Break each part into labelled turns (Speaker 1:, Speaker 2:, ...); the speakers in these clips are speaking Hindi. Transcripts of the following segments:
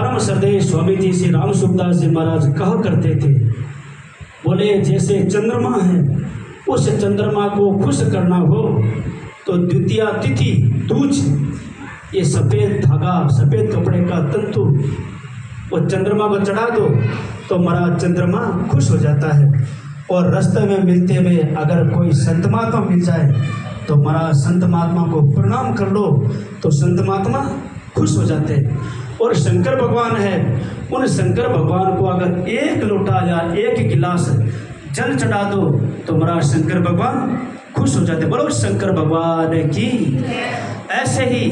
Speaker 1: परम श्रद्धेय स्वामी जी श्री राम सुखदास जी महाराज कहा करते थे, बोले जैसे चंद्रमा है, उस चंद्रमा को खुश करना हो तो द्वितीया तिथि दूज, ये सफ़ेद धागा, सफ़ेद कपड़े का तंतु वो चंद्रमा को चढ़ा दो तो महाराज चंद्रमा खुश हो जाता है। और रास्ते में मिलते हुए अगर कोई संत महात्मा मिल जाए तो महाराज संत महात्मा को प्रणाम कर लो तो संत महात्मा खुश हो जाते हैं। और शंकर भगवान है, उन शंकर भगवान को अगर एक लोटा या एक गिलास जल चढ़ा दो तो महाराज शंकर भगवान खुश हो जाते। बोलो शंकर भगवान की। ऐसे ही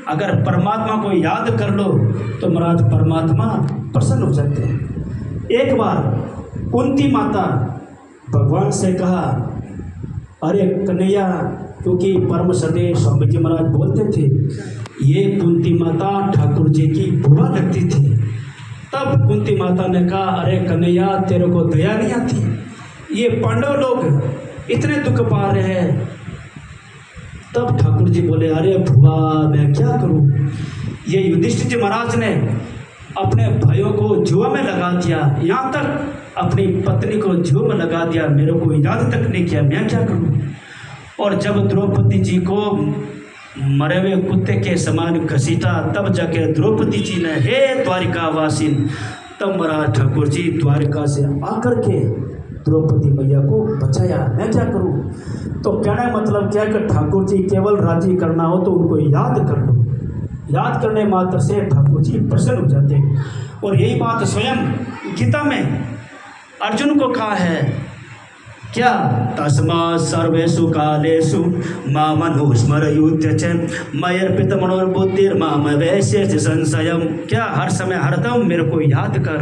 Speaker 1: अगर परमात्मा को याद कर लो तो महाराज परमात्मा प्रसन्न हो जाते हैं। एक बार कुंती माता भगवान से कहा, अरे कन्हैया, क्योंकि परम श्रद्धेय स्वामी जी महाराज बोलते थे ये कुंती माता ठाकुर जी की बुआ लगती थी। तब कुंती माता ने कहा, अरे कन्हैया, तेरे को दया नहीं आती? ये पांडव लोग इतने दुख पा रहे हैं। तब ठाकुर जी बोले, अरे बुआ, मैं क्या करूं? ये युधिष्ठिर जी महाराज ने अपने भाइयों को जुआ में लगा दिया, यहाँ तक अपनी पत्नी को जुआ में लगा दिया, मेरे को याद तक नहीं किया, मैं क्या करूं? और जब द्रौपदी जी को मरे हुए कुत्ते के समान घसीटा, तब जाके द्रौपदी जी ने, हे द्वारिका वासिन, तब महाराज ठाकुर जी द्वारिका से आकर के द्रौपदी मैया को बचाया, मैं क्या करूं? तो कहने मतलब क्या कि ठाकुर जी केवल राजी करना हो तो उनको याद कर लो, याद करने मात्र से ठाकुर जी प्रसन्न हो जाते हैं। और यही बात स्वयं गीता में अर्जुन को कहा है, क्या? तस्मात् सर्वेषु कालेषु मामनुस्मरयुध्य च मयर्पित मनोर्बुद्धिर्माम वैश्येषु संशयम्। क्या? हर समय हरदम मेरे को याद कर,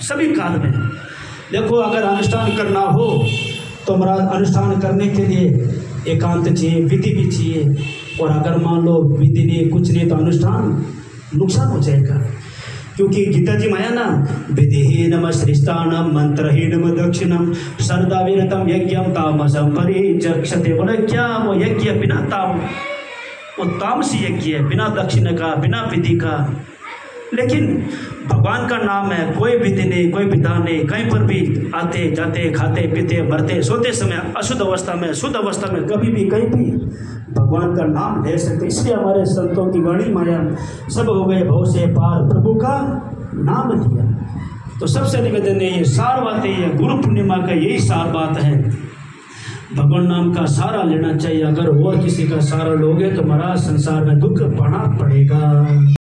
Speaker 1: सभी काल में। देखो, अगर अनुष्ठान करना हो तो महाराज अनुष्ठान करने के लिए एकांत चाहिए, विधि भी चाहिए। और अगर मान लो विधि नहीं, कुछ नहीं, तो अनुष्ठान नुकसान हो जाएगा। क्योंकि गीता जी में आया ना, विधिहीनम श्रेष्ठानम मंत्रहीनम दक्षिणम श्रद्धाविरतम यज्ञम तामसम परिचक्षते। बोले क्या? वो यज्ञ बिना ताम, वो तामसी यज्ञ है, बिना दक्षिण का, बिना विधि का। लेकिन भगवान का नाम है, कोई विधि नहीं, कोई विधान नहीं, कहीं पर भी आते जाते, खाते पीते, मरते, सोते समय, अशुद्ध अवस्था में, शुद्ध अवस्था में, कभी भी कहीं भी भगवान का नाम ले सकते। इसलिए हमारे संतों की वाणी माया, सब हो गए भव से पार, प्रभु का नाम लिया। तो सबसे निवेदन है, ये सार बातें, ये गुरु पूर्णिमा का यही सार बात है, भगवान नाम का सहारा लेना चाहिए। अगर और किसी का सहारा लोगे तो महाराज संसार में दुख पाना पड़ेगा।